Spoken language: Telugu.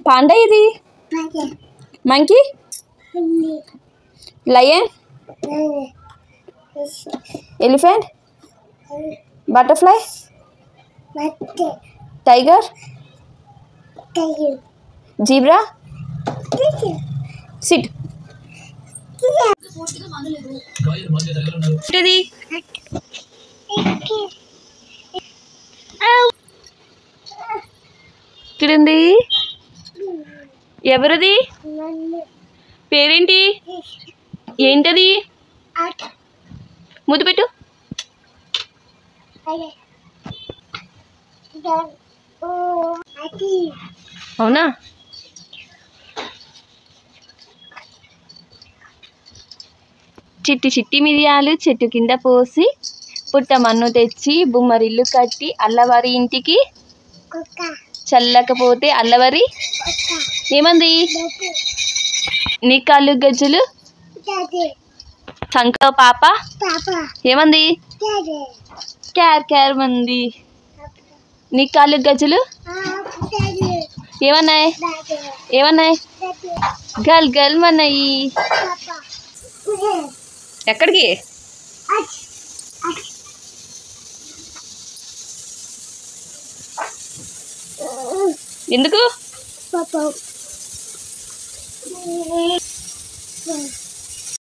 పాండా ఇది monkey lion elephant butterfly tiger zebra SIT ఇది ఇక్కడుంది ఎవరిది పేరేంటి ఏంటది ముద్దు పెట్టు అవునా చిట్టి చిట్టి మిరియాలు చెట్టు కింద పోసి పుట్ట మన్ను తెచ్చి బుమ్మరిల్లు కట్టి అల్లవారి ఇంటికి చల్లకపోతే అల్లవరి ఏమంది నీ కాళ్ళు గజ్జలు సంక పాప ఏమంది క్యార్ క్యార్ మంది నీ కాళ్ళు గజ్జలు ఏమన్నాయి ఏమన్నాయి గల్ గల్ మన్నాయి ఎక్కడికి ఎందుకు